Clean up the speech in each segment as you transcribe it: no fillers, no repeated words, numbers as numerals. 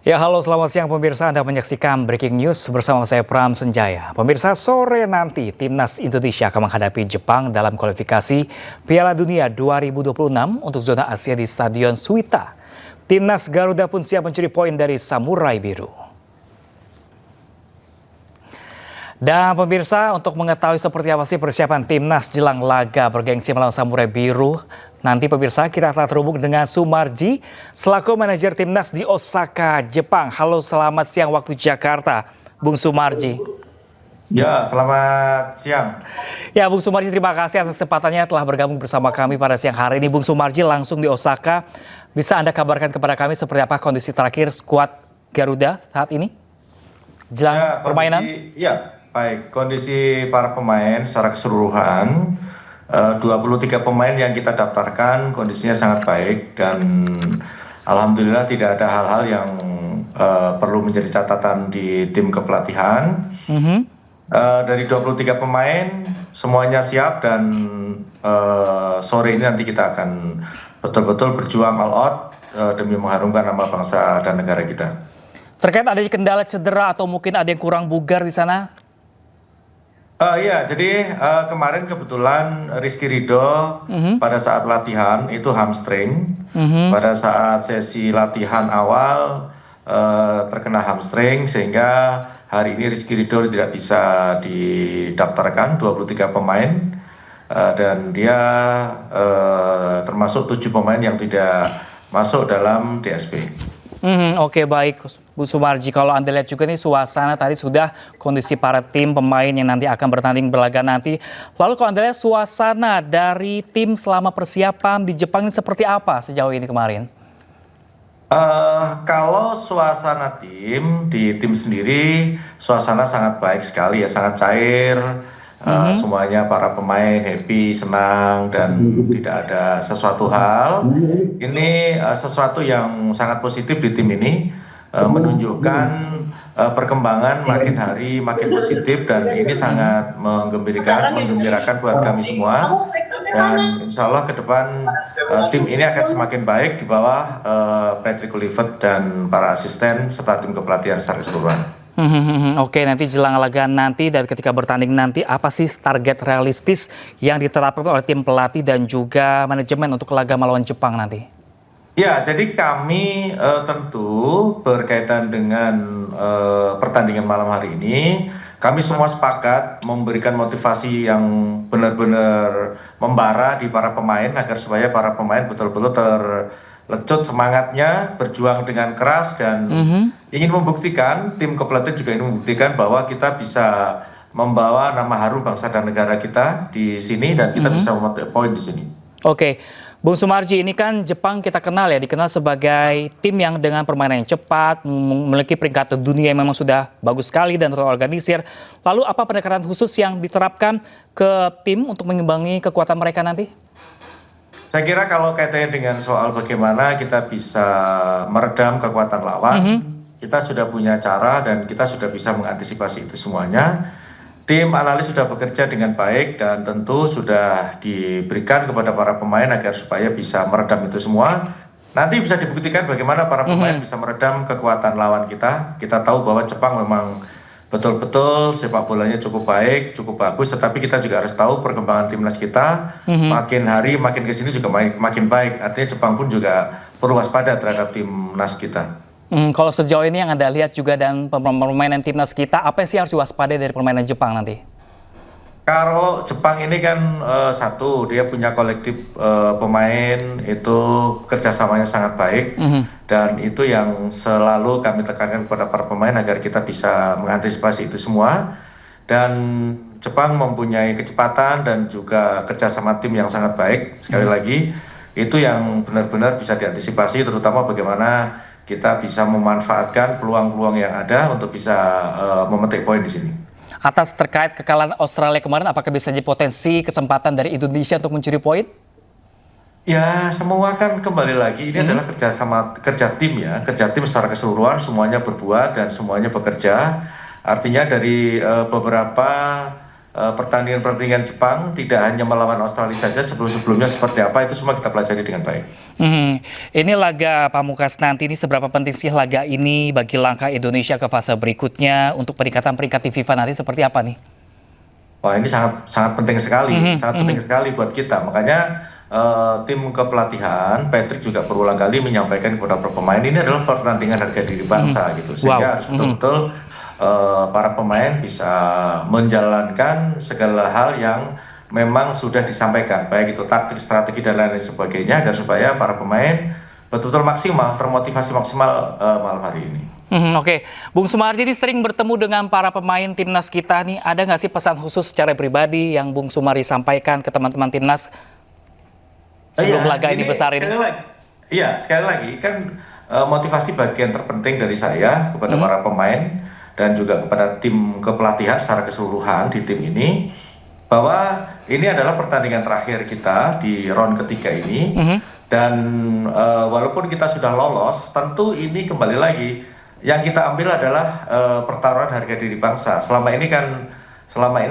Ya, halo selamat siang pemirsa. Anda menyaksikan Breaking News bersama saya Pram Senjaya. Pemirsa, sore nanti Timnas Indonesia akan menghadapi Jepang dalam kualifikasi Piala Dunia 2026 untuk zona Asia di Stadion Suita. Timnas Garuda pun siap mencuri poin dari Samurai Biru. Dan pemirsa, untuk mengetahui seperti apa sih persiapan Timnas jelang laga bergengsi melawan Samurai Biru, nanti pemirsa kita telah terhubung dengan Sumarji selaku manajer Timnas di Osaka, Jepang. Halo, selamat siang waktu Jakarta, Bung Sumarji. Ya, selamat siang. Ya, Bung Sumarji, terima kasih atas kesempatannya telah bergabung bersama kami pada siang hari ini. Bung Sumarji langsung di Osaka, bisa Anda kabarkan kepada kami seperti apa kondisi terakhir skuad Garuda saat ini jelang permainan? Baik. Kondisi para pemain secara keseluruhan, 23 pemain yang kita daftarkan kondisinya sangat baik dan alhamdulillah tidak ada hal-hal yang perlu menjadi catatan di tim kepelatihan. Dari 23 pemain semuanya siap dan sore ini nanti kita akan betul-betul berjuang all out demi mengharumkan nama bangsa dan negara kita. Terkait adanya kendala cedera atau mungkin ada yang kurang bugar di sana? Jadi kemarin kebetulan Rizky Ridho pada saat latihan itu hamstring. Pada saat sesi latihan awal terkena hamstring sehingga hari ini Rizky Ridho tidak bisa didaftarkan 23 pemain dan dia termasuk 7 pemain yang tidak masuk dalam DSP. Oke, baik, Bu Sumarji. Kalau Anda lihat juga nih suasana tadi sudah kondisi para tim pemain yang nanti akan bertanding berlaga nanti. Lalu kalau Anda lihat suasana dari tim selama persiapan di Jepang ini seperti apa sejauh ini kemarin? Kalau suasana tim sendiri, suasana sangat baik sekali ya, sangat cair. Semuanya para pemain happy, senang, dan tidak ada sesuatu hal. Ini sesuatu yang sangat positif di tim ini, menunjukkan perkembangan makin hari makin positif dan ini sangat menggembirakan buat kami semua. Dan insya Allah ke depan tim ini akan semakin baik di bawah Patrick Kluivert dan para asisten serta tim kepelatihan secara keseluruhan. Oke, nanti jelang laga nanti dan ketika bertanding nanti apa sih target realistis yang ditetapkan oleh tim pelatih dan juga manajemen untuk laga melawan Jepang nanti? Ya, jadi kami tentu berkaitan dengan pertandingan malam hari ini, kami semua sepakat memberikan motivasi yang benar-benar membara di para pemain agar supaya para pemain betul-betul terlecut semangatnya, berjuang dengan keras dan ingin membuktikan, tim kepelatihan juga ingin membuktikan bahwa kita bisa membawa nama harum bangsa dan negara kita di sini dan kita bisa memetik poin di sini. Oke, Bung Sumarji, ini kan Jepang kita kenal ya, dikenal sebagai tim yang dengan permainan yang cepat, memiliki peringkat dunia yang memang sudah bagus sekali dan terorganisir. Lalu apa pendekatan khusus yang diterapkan ke tim untuk mengimbangi kekuatan mereka nanti? Saya kira kalau kaitannya dengan soal bagaimana kita bisa meredam kekuatan lawan, kita sudah punya cara dan kita sudah bisa mengantisipasi itu semuanya. Tim analis sudah bekerja dengan baik dan tentu sudah diberikan kepada para pemain agar supaya bisa meredam itu semua. Nanti bisa dibuktikan bagaimana para pemain bisa meredam kekuatan lawan kita. Kita tahu bahwa Jepang memang betul-betul sepak bolanya cukup baik, cukup bagus, tetapi kita juga harus tahu perkembangan timnas kita makin hari makin kesini juga makin baik. Artinya Jepang pun juga perlu waspada terhadap timnas kita. Kalau sejauh ini yang Anda lihat juga dan permainan timnas kita, apa sih yang harus diwaspadai dari permainan Jepang nanti? Kalau Jepang ini kan satu, dia punya kolektif pemain itu kerjasamanya sangat baik dan itu yang selalu kami tekankan kepada para pemain agar kita bisa mengantisipasi itu semua. Dan Jepang mempunyai kecepatan dan juga kerjasama tim yang sangat baik. Sekali lagi, itu yang benar-benar bisa diantisipasi, terutama bagaimana kita bisa memanfaatkan peluang-peluang yang ada untuk bisa memetik poin di sini. Atas terkait kekalahan Australia kemarin, apakah bisa jadi potensi kesempatan dari Indonesia untuk mencuri poin? Ya, semua kan kembali lagi ini adalah kerja tim ya, kerja tim secara keseluruhan, semuanya berbuat dan semuanya bekerja. Artinya dari beberapa pertandingan-pertandingan Jepang tidak hanya melawan Australia saja, sebelum-sebelumnya seperti apa itu semua kita pelajari dengan baik. Ini laga Pamungkas nanti ini seberapa penting sih laga ini bagi langkah Indonesia ke fase berikutnya untuk peningkatan peringkat di FIFA nanti seperti apa nih? Wah, ini sangat sangat penting sekali, Mhm, sangat penting mhm. sekali buat kita. Makanya tim kepelatihan Patrick juga berulang kali menyampaikan kepada para pemain ini adalah pertandingan harga diri Mhm. bangsa gitu, sehingga Wow. harus Mhm. betul-betul para pemain bisa menjalankan segala hal yang memang sudah disampaikan, baik itu taktik, strategi dan lain sebagainya, agar supaya para pemain betul-betul maksimal, termotivasi maksimal malam hari ini. Oke, Bung Sumarji ini sering bertemu dengan para pemain timnas kita nih. Ada nggak sih pesan khusus secara pribadi yang Bung Sumarji sampaikan ke teman-teman timnas sebelum Iya, laga ini ini besar ini? sekali lagi, iya sekali lagi kan motivasi bagian terpenting dari saya kepada Mhm, para pemain dan juga kepada tim kepelatihan secara keseluruhan di tim ini bahwa ini adalah pertandingan terakhir kita di round ketiga ini mhm, dan walaupun kita sudah lolos, tentu ini kembali lagi yang kita ambil adalah pertaruhan harga diri bangsa. Selama ini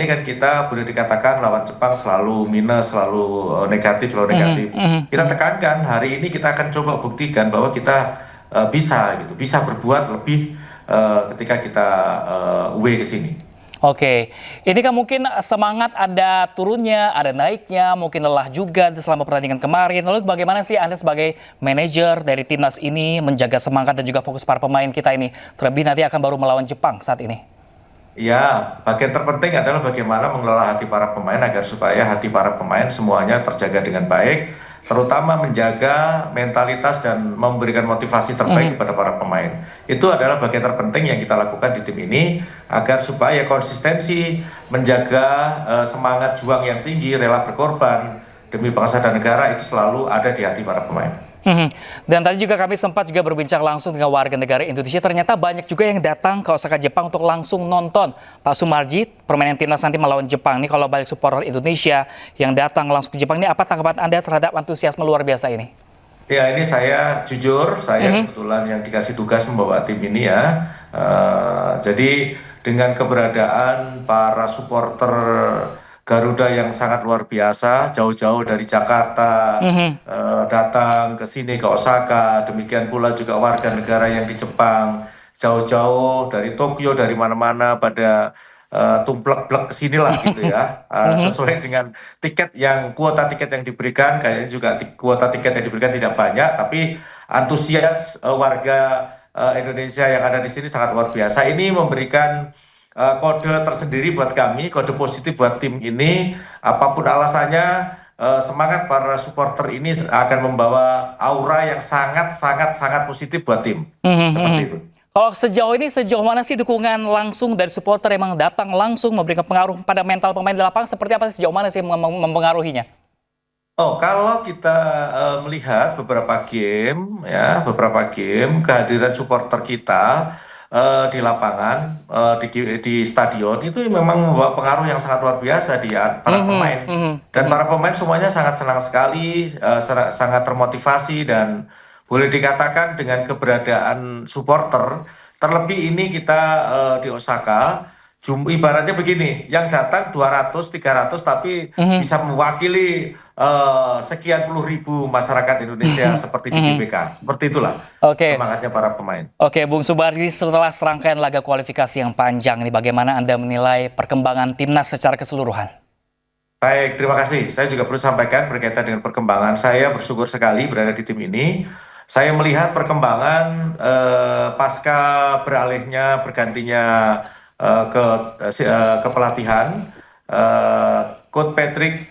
kan kita boleh dikatakan lawan Jepang selalu minus, selalu negatif, selalu mhm, negatif. mhm, Kita mhm. tekankan hari ini kita akan coba buktikan bahwa kita bisa gitu, bisa berbuat lebih ketika kita away ke sini. Oke, ini kan mungkin semangat ada turunnya, ada naiknya, mungkin lelah juga selama pertandingan kemarin. Lalu bagaimana sih Anda sebagai manajer dari timnas ini menjaga semangat dan juga fokus para pemain kita ini? Terlebih nanti akan baru melawan Jepang saat ini. Ya, bagian terpenting adalah bagaimana mengelola hati para pemain agar supaya hati para pemain semuanya terjaga dengan baik, terutama menjaga mentalitas dan memberikan motivasi terbaik Mhm. kepada para pemain. Itu adalah bagian terpenting yang kita lakukan di tim ini agar supaya konsistensi menjaga semangat juang yang tinggi, rela berkorban demi bangsa dan negara itu selalu ada di hati para pemain. Mhm. Dan tadi juga kami sempat juga berbincang langsung dengan warga negara Indonesia. Ternyata banyak juga yang datang ke Osaka, Jepang untuk langsung nonton Pak Sumarji permainan timnas nanti melawan Jepang. Ini kalau balik supporter Indonesia yang datang langsung ke Jepang ini apa tanggapan Anda terhadap antusiasme luar biasa ini? Ya, ini saya jujur, saya Mhm. kebetulan yang dikasih tugas membawa tim ini ya. Jadi dengan keberadaan para supporter Garuda yang sangat luar biasa, jauh-jauh dari Jakarta Mhm. datang ke sini ke Osaka, demikian pula juga warga negara yang di Jepang, jauh-jauh dari Tokyo, dari mana-mana pada tumplek-blek ke sinilah gitu ya, Mhm. sesuai dengan kuota tiket yang diberikan. Kayaknya juga kuota tiket yang diberikan tidak banyak, tapi antusias warga Indonesia yang ada di sini sangat luar biasa. Ini memberikan kode tersendiri buat kami, kode positif buat tim ini. Apapun alasannya, semangat para supporter ini akan membawa aura yang sangat sangat sangat positif buat tim. Mhm, Seperti mhm. itu. Kalau sejauh ini sejauh mana sih dukungan langsung dari supporter emang datang langsung memberikan pengaruh pada mental pemain di lapangan seperti apa sih sejauh mana sih mempengaruhinya? Oh, kalau kita melihat beberapa game kehadiran supporter kita di lapangan, di stadion itu memang membawa pengaruh yang sangat luar biasa di para Mhm, pemain. mhm, Dan mhm. para pemain semuanya sangat senang sekali, sangat termotivasi dan boleh dikatakan dengan keberadaan supporter, terlebih ini kita di Osaka, ibaratnya begini, yang datang 200, 300 tapi Mhm, bisa mewakili sekian puluh ribu masyarakat Indonesia mhm, seperti di mhm. GBK. Seperti itulah Oke, semangatnya para pemain. oke, Bung Subardi, setelah serangkaian laga kualifikasi yang panjang ini, bagaimana Anda menilai perkembangan timnas secara keseluruhan? Baik, terima kasih. Saya juga perlu sampaikan berkaitan dengan perkembangan. Saya bersyukur sekali berada di tim ini. Saya melihat perkembangan pasca bergantinya ke pelatihan, Coach Patrick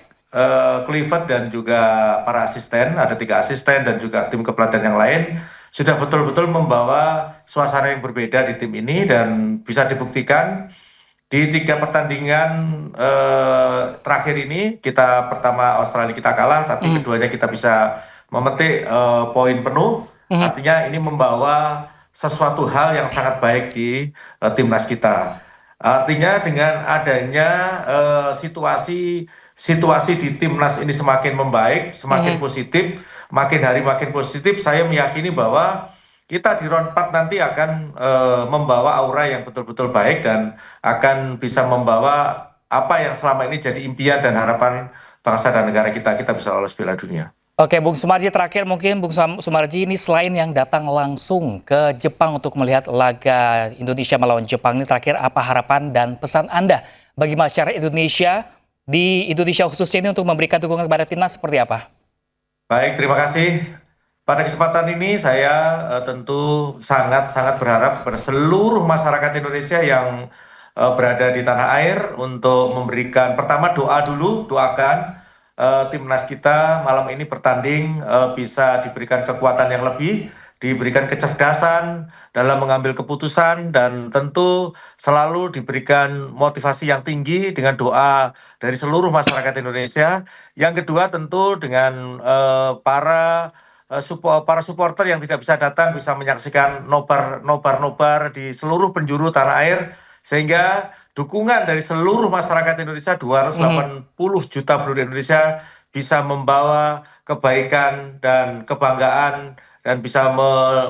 Clifford dan juga para asisten, ada 3 asisten dan juga tim kepelatihan yang lain sudah betul-betul membawa suasana yang berbeda di tim ini dan bisa dibuktikan di 3 pertandingan terakhir ini. Kita pertama Australia kita kalah, tapi Mhm, keduanya kita bisa memetik poin penuh. mhm, Artinya ini membawa sesuatu hal yang sangat baik di timnas kita. Artinya dengan adanya situasi di timnas ini semakin membaik, semakin mhm. positif, makin hari makin positif, saya meyakini bahwa kita di round 4 nanti akan membawa aura yang betul-betul baik dan akan bisa membawa apa yang selama ini jadi impian dan harapan bangsa dan negara kita bisa lolos Piala Dunia. Oke, Bung Sumarji terakhir mungkin Bung Sumarji ini selain yang datang langsung ke Jepang untuk melihat laga Indonesia melawan Jepang ini terakhir apa harapan dan pesan Anda bagi masyarakat Indonesia di Indonesia khususnya ini untuk memberikan dukungan kepada timnas seperti apa? Baik, terima kasih. Pada kesempatan ini saya tentu sangat-sangat berharap kepada seluruh masyarakat Indonesia yang berada di tanah air untuk memberikan pertama doa dulu, doakan timnas kita malam ini bertanding bisa diberikan kekuatan yang lebih, diberikan kecerdasan dalam mengambil keputusan dan tentu selalu diberikan motivasi yang tinggi dengan doa dari seluruh masyarakat Indonesia. Yang kedua tentu dengan para supporter yang tidak bisa datang bisa menyaksikan nobar di seluruh penjuru tanah air sehingga dukungan dari seluruh masyarakat Indonesia 280 juta penduduk Indonesia bisa membawa kebaikan dan kebanggaan dan bisa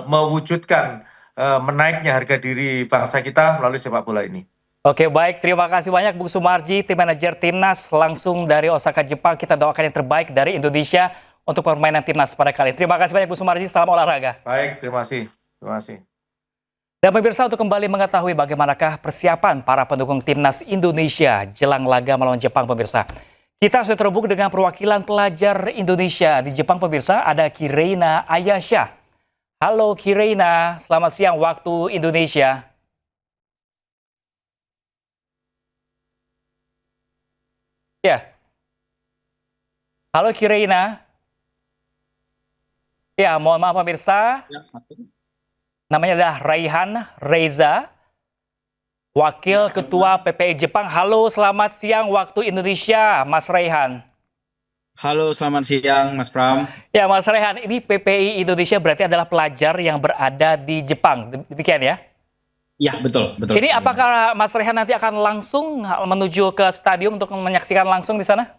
mewujudkan menaiknya harga diri bangsa kita melalui sepak bola ini. Oke, baik, terima kasih banyak Bung Sumarji, tim manajer timnas langsung dari Osaka, Jepang. Kita doakan yang terbaik dari Indonesia untuk permainan timnas pada kali ini. Terima kasih banyak Bung Sumarji, salam olahraga. Baik, terima kasih. Terima kasih. Dan pemirsa, untuk kembali mengetahui bagaimanakah persiapan para pendukung timnas Indonesia jelang laga melawan Jepang, pemirsa. Kita sudah terhubung dengan perwakilan pelajar Indonesia di Jepang, pemirsa. Ada Kireina Ayasha. Halo Kireina, selamat siang waktu Indonesia. Ya. Halo Kireina. Ya, mohon maaf pemirsa. Ya, Namanya adalah Raihan Reza, Wakil Ketua PPI Jepang. Halo, selamat siang waktu Indonesia, Mas Raihan. halo, selamat siang, Mas Pram. Ya, Mas Raihan, ini PPI Indonesia berarti adalah pelajar yang berada di Jepang, demikian ya? Ya, betul, betul. Ini apakah Mas Raihan nanti akan langsung menuju ke stadion untuk menyaksikan langsung di sana?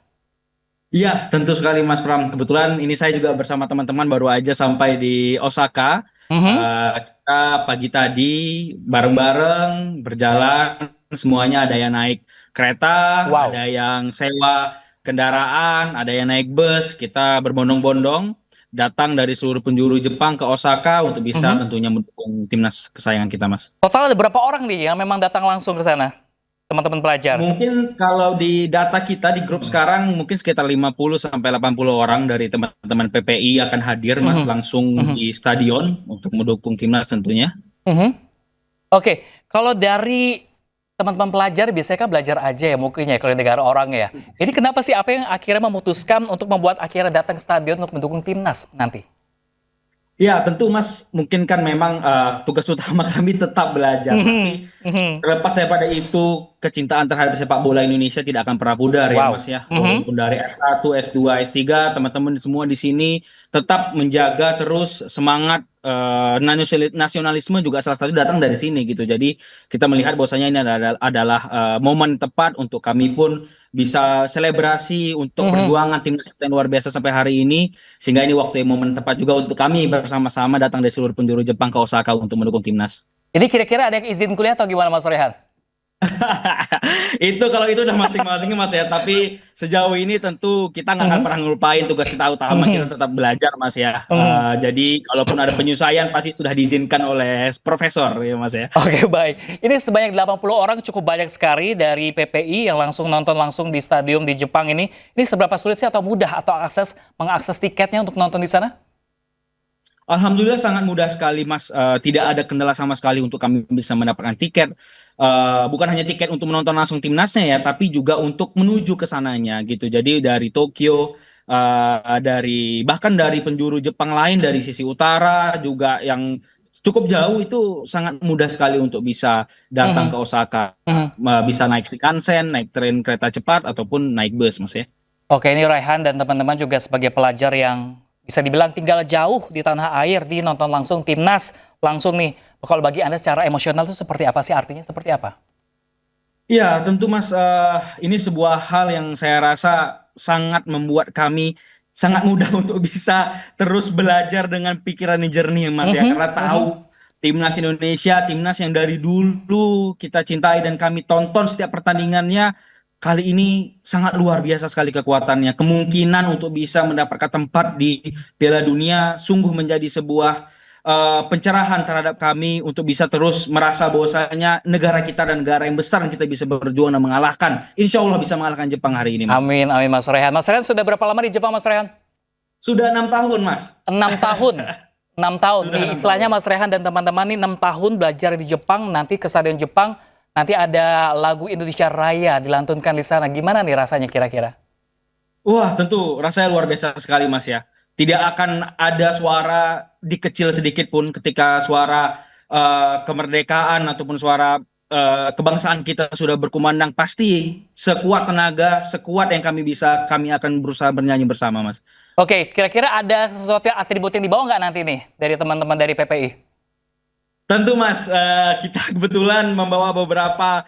Iya, tentu sekali, Mas Pram. Kebetulan ini saya juga bersama teman-teman baru aja sampai di Osaka. Kita pagi tadi bareng-bareng berjalan, semuanya ada yang naik kereta, Wow. ada yang sewa kendaraan, ada yang naik bus. Kita berbondong-bondong datang dari seluruh penjuru Jepang ke Osaka untuk bisa tentunya mendukung timnas kesayangan kita, Mas. Total ada berapa orang nih yang memang datang langsung ke sana, teman-teman pelajar? Mungkin kalau di data kita di grup sekarang mungkin sekitar 50 sampai 80 orang dari teman-teman PPI akan hadir Mas langsung di stadion untuk mendukung timnas tentunya. Oke, kalau dari teman-teman pelajar biasanya kan belajar aja ya mungkin ya kalau di negara orang ya. Ini kenapa sih apa yang akhirnya memutuskan untuk membuat akhirnya datang ke stadion untuk mendukung timnas nanti? Ya, tentu Mas, mungkin kan memang tugas utama kami tetap belajar. Tapi terlepas daripada itu, kecintaan terhadap sepak bola Indonesia tidak akan pernah pudar ya Mas ya. Walaupun dari S1, S2, S3, teman-teman semua di sini tetap menjaga terus semangat nasionalisme juga salah satu datang dari sini gitu. Jadi kita melihat bahwasanya ini adalah momen tepat untuk kami pun bisa selebrasi untuk perjuangan timnas kita yang luar biasa sampai hari ini, sehingga ini waktu yang momen tepat juga untuk kami bersama-sama datang dari seluruh penjuru Jepang ke Osaka untuk mendukung timnas. Ini kira-kira ada yang izin kuliah atau gimana Mas Rehan? Kalau itu udah masing-masing Mas ya, tapi sejauh ini tentu kita nggak akan pernah ngelupain tugas kita utama, kita tetap belajar Mas ya. Jadi kalaupun ada penyesuaian pasti sudah diizinkan oleh profesor ya Mas ya. Oke, baik. Ini sebanyak 80 orang, cukup banyak sekali dari PPI yang langsung nonton langsung di stadion di Jepang ini. Ini seberapa sulit sih atau mudah atau mengakses tiketnya untuk nonton di sana? Alhamdulillah sangat mudah sekali Mas, tidak ada kendala sama sekali untuk kami bisa mendapatkan tiket. Bukan hanya tiket untuk menonton langsung timnasnya ya, tapi juga untuk menuju ke sananya gitu. Jadi dari Tokyo, bahkan dari penjuru Jepang lain dari sisi utara juga yang cukup jauh itu sangat mudah sekali untuk bisa datang ke Osaka. Bisa naik Shinkansen, naik tren kereta cepat ataupun naik bus Mas ya. Oke, ini Raihan dan teman-teman juga sebagai pelajar yang bisa dibilang tinggal jauh di tanah air, di nonton langsung timnas langsung nih. Kalau bagi Anda secara emosional itu seperti apa sih, artinya seperti apa? Iya, tentu Mas, ini sebuah hal yang saya rasa sangat membuat kami sangat mudah untuk bisa terus belajar dengan pikiran yang jernih Mas ya. Karena tahu timnas Indonesia, timnas yang dari dulu kita cintai dan kami tonton setiap pertandingannya, kali ini sangat luar biasa sekali kekuatannya. Kemungkinan untuk bisa mendapatkan tempat di Piala Dunia sungguh menjadi sebuah pencerahan terhadap kami untuk bisa terus merasa bahwasanya negara kita dan negara yang besar dan kita bisa berjuang dan mengalahkan. Insya Allah bisa mengalahkan Jepang hari ini, Mas. Amin, amin Mas Rehan. Mas Rehan sudah berapa lama di Jepang, Mas Rehan? Sudah 6 tahun, Mas. 6 tahun. 6 tahun. Sudah Nih, 6 istilahnya tahun. Mas Rehan dan teman-teman nih 6 tahun belajar di Jepang, nanti ke Stadion Jepang, nanti ada lagu Indonesia Raya dilantunkan di sana. Gimana nih rasanya kira-kira? Wah, tentu rasanya luar biasa sekali, Mas ya. Tidak akan ada suara dikecil sedikit pun ketika suara kemerdekaan ataupun suara kebangsaan kita sudah berkumandang. Pasti sekuat tenaga, sekuat yang kami bisa, kami akan berusaha bernyanyi bersama, Mas. Oke, kira-kira ada sesuatu atribut yang dibawa nggak nanti nih dari teman-teman dari PPI? Tentu, Mas, kita kebetulan membawa beberapa,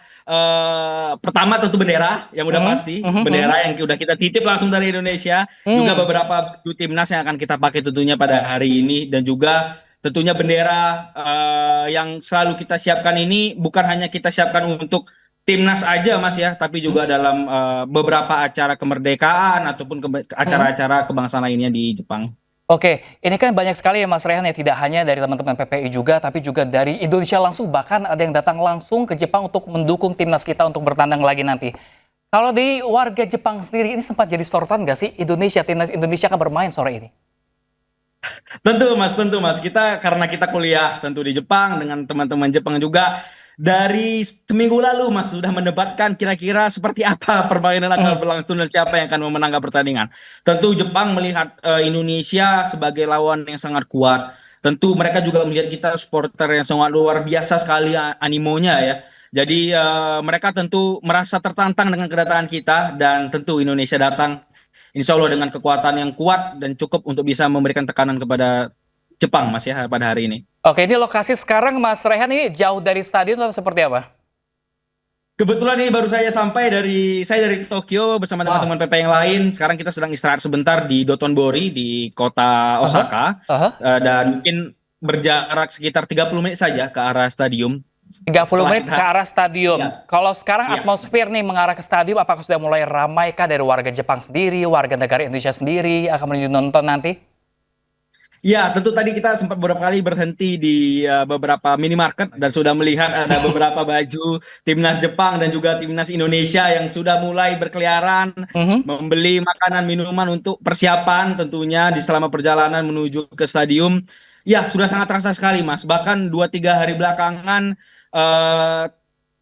pertama tentu bendera yang udah pasti, bendera yang udah kita titip langsung dari Indonesia, juga beberapa baju timnas yang akan kita pakai tentunya pada hari ini, dan juga tentunya bendera yang selalu kita siapkan ini bukan hanya kita siapkan untuk timnas aja, Mas ya, tapi juga dalam beberapa acara kemerdekaan ataupun acara-acara kebangsaan lainnya di Jepang. Oke, ini kan banyak sekali ya Mas Rehan ya, tidak hanya dari teman-teman PPI juga, tapi juga dari Indonesia langsung, bahkan ada yang datang langsung ke Jepang untuk mendukung timnas kita untuk bertandang lagi nanti. Kalau di warga Jepang sendiri, ini sempat jadi sorotan nggak sih timnas Indonesia akan bermain sore ini? Tentu Mas, kita karena kita kuliah tentu di Jepang dengan teman-teman Jepang juga, dari seminggu lalu Mas sudah mendebatkan kira-kira seperti apa permainan akan berlangsung dan siapa yang akan memenangkan pertandingan. Tentu Jepang melihat Indonesia sebagai lawan yang sangat kuat. Tentu mereka juga melihat kita supporter yang sangat luar biasa sekali animonya ya. Jadi mereka tentu merasa tertantang dengan kedatangan kita, dan tentu Indonesia datang insya Allah dengan kekuatan yang kuat dan cukup untuk bisa memberikan tekanan kepada Jepang, Mas ya, pada hari ini. Oke, ini lokasi sekarang Mas Rehan ini jauh dari stadion atau seperti apa? Kebetulan ini baru saya dari Tokyo bersama teman-teman PP yang lain. Sekarang kita sedang istirahat sebentar di Dotonbori di kota Osaka. Dan mungkin berjarak sekitar 30 menit saja ke arah stadium. 30 menit ke arah stadium. Ya. Kalau sekarang Ya. atmosfer nih mengarah ke stadium, apakah sudah mulai ramai kah dari warga Jepang sendiri, warga negara Indonesia sendiri akan menuju nonton nanti? Ya, tentu tadi kita sempat beberapa kali berhenti di beberapa minimarket dan sudah melihat ada beberapa baju timnas Jepang dan juga timnas Indonesia yang sudah mulai berkeliaran, membeli makanan minuman untuk persiapan tentunya di selama perjalanan menuju ke stadium. Ya, sudah sangat terasa sekali, Mas. Bahkan 2-3 hari belakangan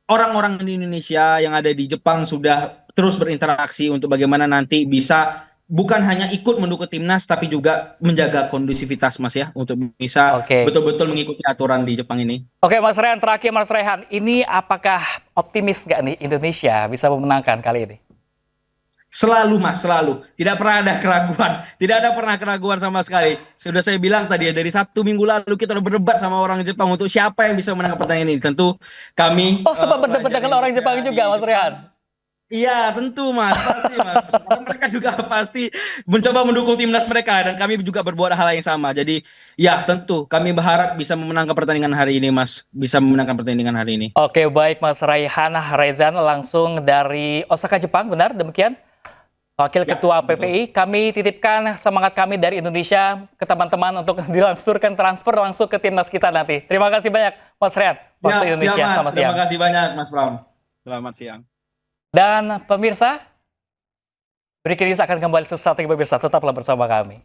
orang-orang di Indonesia yang ada di Jepang sudah terus berinteraksi untuk bagaimana nanti bisa bukan hanya ikut mendukung timnas, tapi juga menjaga kondusivitas, Mas ya, untuk bisa betul-betul mengikuti aturan di Jepang ini. Oke, Mas Rehan, terakhir Mas Rehan, ini apakah optimis nggak nih Indonesia bisa memenangkan kali ini? Selalu, Mas, selalu. Tidak pernah ada keraguan. Tidak ada pernah keraguan sama sekali. Sudah saya bilang tadi ya, dari 1 minggu lalu kita udah berdebat sama orang Jepang untuk siapa yang bisa menang pertandingan ini. Tentu kami... sempat berdebat dengan orang Jepang juga, Mas Rehan? Iya, tentu Mas, pasti Mas. Mereka juga pasti mencoba mendukung timnas mereka, dan kami juga berbuat hal yang sama. Jadi ya tentu kami berharap bisa memenangkan pertandingan hari ini, Mas. Bisa memenangkan pertandingan hari ini. Oke, baik Mas Raihan Rezan langsung dari Osaka, Jepang, benar demikian? Wakil Ketua PPI, kami titipkan semangat kami dari Indonesia ke teman-teman untuk dilangsungkan transfer langsung ke timnas kita nanti. Terima kasih banyak Mas Rehan, waktu Indonesia. Siap, Mas. Selamat siang. Terima kasih banyak Mas Bram. Selamat siang. Dan pemirsa, Breaking News akan kembali sesaat lagi pemirsa, tetaplah bersama kami.